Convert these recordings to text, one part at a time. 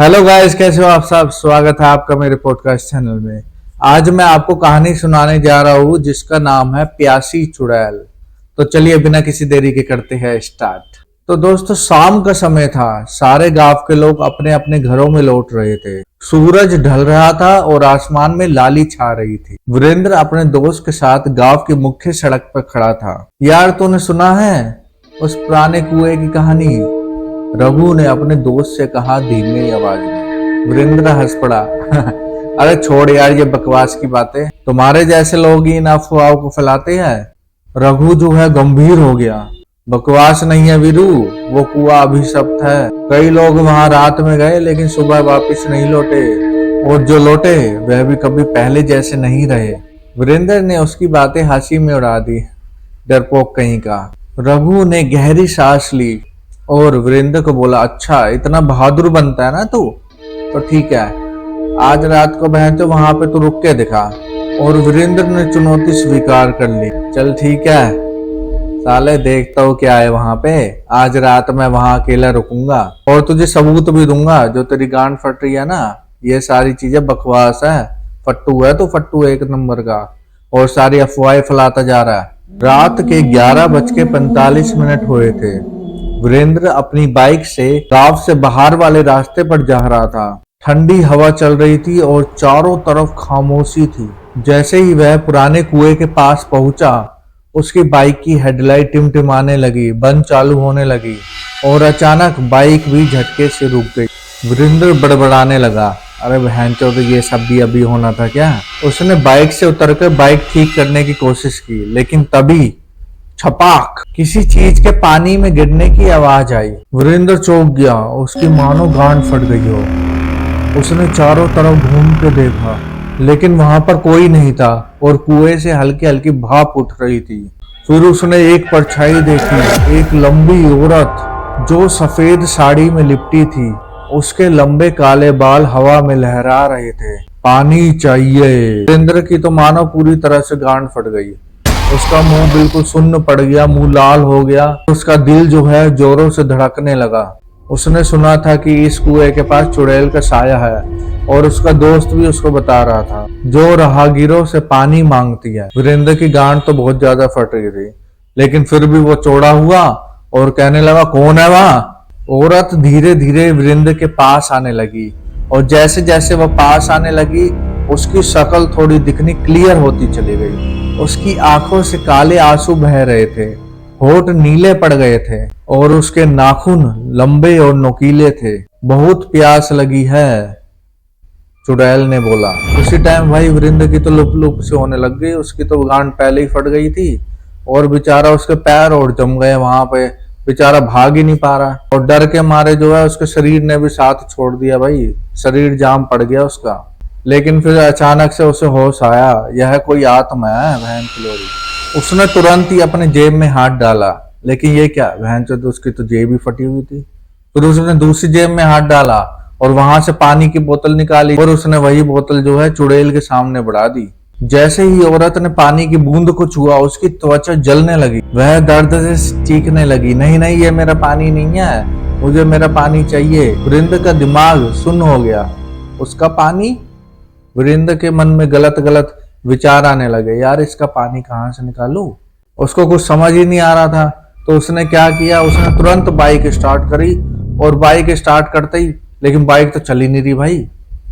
Hello guys, कैसे हो आप सब। स्वागत है आपका मेरे पॉडकास्ट चैनल में। आज मैं आपको कहानी सुनाने जा रहा हूँ जिसका नाम है प्यासी चुड़ैल। तो चलिए बिना किसी देरी के करते हैं स्टार्ट। तो दोस्तों, शाम का समय था। सारे गांव के लोग अपने अपने घरों में लौट रहे थे। सूरज ढल रहा था और आसमान में लाली छा रही थी। वीरेंद्र अपने दोस्त के साथ गांव की मुख्य सड़क पर खड़ा था। यार, तूने सुना है उस पुराने कुएं की कहानी? रघु ने अपने दोस्त से कहा धीमी आवाज में। वीरेंद्र हंस पड़ा। अरे छोड़ यार, ये बकवास की बातें। तुम्हारे जैसे लोग ही इन अफवाहों को फैलाते हैं। रघु जो है गंभीर हो गया। बकवास नहीं है वीरू, वो कुआं अभिशप्त है। कई लोग वहां रात में गए लेकिन सुबह वापस नहीं लौटे, और जो लौटे वह भी कभी पहले जैसे नहीं रहे। वीरेंद्र ने उसकी बातें हंसी में उड़ा दी। डरपोक कहीं का। रघु ने गहरी सांस ली और वीरेंद्र को बोला, अच्छा इतना बहादुर बनता है ना तू, तो ठीक है, आज रात को बहन तो वहां पे तू रुक के दिखा। और वीरेंद्र ने चुनौती स्वीकार कर ली। चल ठीक है साले, देखता हूँ क्या है वहां पे। आज रात मैं वहां अकेला रुकूंगा और तुझे सबूत भी दूंगा। जो तेरी गांड फट रही है ना, ये सारी चीजें बकवास है। फट्टू है तो फट्टू एक नंबर का, और सारी अफवाहें फैलाता जा रहा है। रात के 11:45 हुए थे। वीरेंद्र अपनी बाइक से गांव से बाहर वाले रास्ते पर जा रहा था। ठंडी हवा चल रही थी और चारों तरफ खामोशी थी। जैसे ही वह पुराने कुएं के पास पहुंचा, उसकी बाइक की हेडलाइट टिमटिमाने लगी, बंद चालू होने लगी, और अचानक बाइक भी झटके से रुक गई। वीरेंद्र बड़बड़ाने लगा, अरे बहनचोद, ये सब भी अभी होना था क्या? उसने बाइक से उतरकर बाइक ठीक करने की कोशिश की, लेकिन तभी छपाक किसी चीज के पानी में गिरने की आवाज आई। वीरेंद्र चौंक गया, उसकी मानो गांड फट गई हो। उसने चारों तरफ घूम के देखा, लेकिन वहां पर कोई नहीं था और कुएं से हल्की हल्की भाप उठ रही थी। फिर उसने एक परछाई देखी, एक लंबी औरत जो सफेद साड़ी में लिपटी थी। उसके लंबे काले बाल हवा में लहरा रहे थे। पानी चाहिए। वीरेंद्र की तो मानो पूरी तरह से गांड फट गई। उसका मुंह बिल्कुल सुन्न पड़ गया, मुंह लाल हो गया, उसका दिल जो है जोरों से धड़कने लगा। उसने सुना था कि इस कुएं के पास चुड़ैल का साया है, और उसका दोस्त भी उसको बता रहा था, जो राहगीरों से पानी मांगती है। वीरेंद्र की गांड तो बहुत ज्यादा फट रही थी, लेकिन फिर भी वो चौड़ा हुआ और कहने लगा, कौन है वहां? औरत धीरे धीरे वीरेंद्र के पास आने लगी, और जैसे जैसे वह पास आने लगी, उसकी शक्ल थोड़ी दिखनी क्लियर होती चली गई। उसकी आंखों से काले आंसू बह रहे थे, होठ नीले पड़ गए थे, और उसके नाखून लंबे और नुकीले थे। बहुत प्यास लगी है, चुड़ैल ने बोला। उसी टाइम भाई वीरेंद्र की तो लुप लुप से होने लग गई। उसकी तो गांड पहले ही फट गई थी, और बेचारा उसके पैर और जम गए वहां पे। बेचारा भाग ही नहीं पा रहा, और डर के मारे जो है उसके शरीर ने भी साथ छोड़ दिया। भाई शरीर जाम पड़ गया उसका। लेकिन फिर अचानक से उसे होश आया, यह कोई आत्मा है बहन की लोरी। उसने तुरंत ही अपने जेब में हाथ डाला, लेकिन ये क्या, बहन चोद, उसकी तो जेब ही फटी हुई थी। फिर उसने दूसरी जेब में हाथ डाला और वहां से पानी की बोतल निकाली, और उसने वही बोतल जो है चुड़ैल के सामने बढ़ा दी। जैसे ही औरत ने पानी की बूंद को छुआ, उसकी त्वचा जलने लगी। वह दर्द से चीखने लगी, नहीं नहीं, ये मेरा पानी नहीं है, मुझे मेरा पानी चाहिए। वीरेंद्र का दिमाग सुन्न हो गया। उसका पानी? वीरेंद्र के मन में गलत गलत विचार आने लगे, यार इसका पानी कहाँ से निकालूं? उसको कुछ समझ ही नहीं आ रहा था। तो उसने क्या किया, उसने तुरंत बाइक स्टार्ट करी, और बाइक स्टार्ट करते ही, लेकिन बाइक तो चल ही नहीं रही भाई।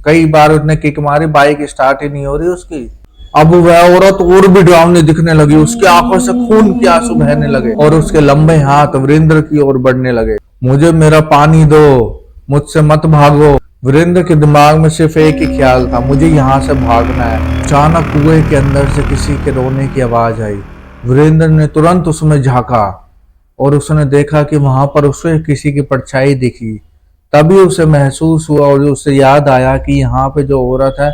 कई बार उसने किक मारी, बाइक स्टार्ट ही नहीं हो रही उसकी। अब वह औरत और भी डरावनी दिखने लगी। उसकी आंखों से खून के आंसू बहने लगे, और उसके लंबे हाथ वीरेंद्र की ओर बढ़ने लगे। मुझे मेरा पानी दो, मुझसे मत भागो। वीरेंद्र के दिमाग में सिर्फ एक ही ख्याल था, मुझे यहाँ से भागना है। अचानक कुएं के अंदर से किसी के रोने की आवाज आई। वीरेंद्र ने तुरंत उसमें झांका, और उसने देखा कि वहां पर उसे किसी की परछाई दिखी। तभी उसे महसूस हुआ और उसे याद आया कि यहाँ पे जो औरत है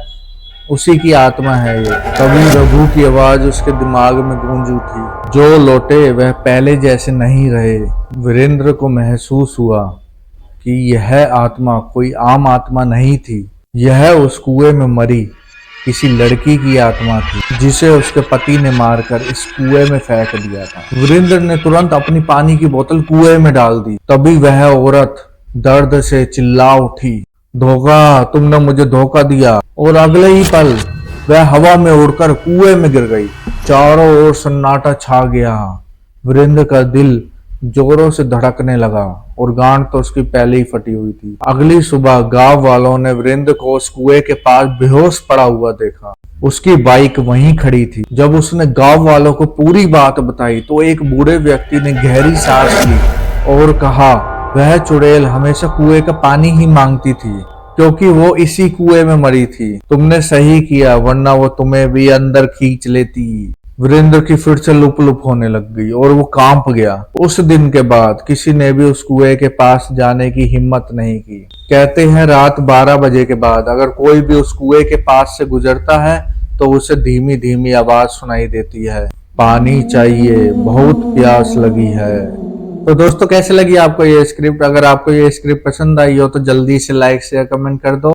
उसी की आत्मा है ये। तभी रघु की आवाज उसके दिमाग में गूंज उठी, जो लौटे वह पहले जैसे नहीं रहे। वीरेंद्र को महसूस हुआ कि यह आत्मा कोई आम आत्मा नहीं थी। यह उस कुएं में मरी किसी लड़की की आत्मा थी, जिसे उसके पति ने मारकर इस कुएं में फेंक दिया था। वीरेंद्र ने तुरंत अपनी पानी की बोतल कुएं में डाल दी। तभी वह औरत दर्द से चिल्ला उठी, धोखा, तुमने मुझे धोखा दिया। और अगले ही पल वह हवा में उड़कर कुएं में गिर गई। चारों ओर सन्नाटा छा गया। वीरेंद्र का दिल जोरों से धड़कने लगा और गांड तो उसकी पहले ही फटी हुई थी। अगली सुबह गांव वालों ने वीरेंद्र को उस कुएं के पास बेहोश पड़ा हुआ देखा। उसकी बाइक वहीं खड़ी थी। जब उसने गांव वालों को पूरी बात बताई तो एक बूढ़े व्यक्ति ने गहरी सांस ली और कहा, वह चुड़ैल हमेशा कुएं का पानी ही मांगती थी क्योंकि वो इसी कुएं में मरी थी। तुमने सही किया, वरना वो तुम्हें भी अंदर खींच लेती। वीरेंद्र की फिर से लुप लुप होने लग गई और वो कांप गया। उस दिन के बाद किसी ने भी उस कुएं के पास जाने की हिम्मत नहीं की। कहते हैं रात 12 बजे के बाद अगर कोई भी उस कुएं के पास से गुजरता है तो उसे धीमी धीमी आवाज सुनाई देती है, पानी चाहिए, बहुत प्यास लगी है। तो दोस्तों कैसे लगी आपको ये स्क्रिप्ट? अगर आपको ये स्क्रिप्ट पसंद आई हो तो जल्दी से लाइक शेयर कमेंट कर दो।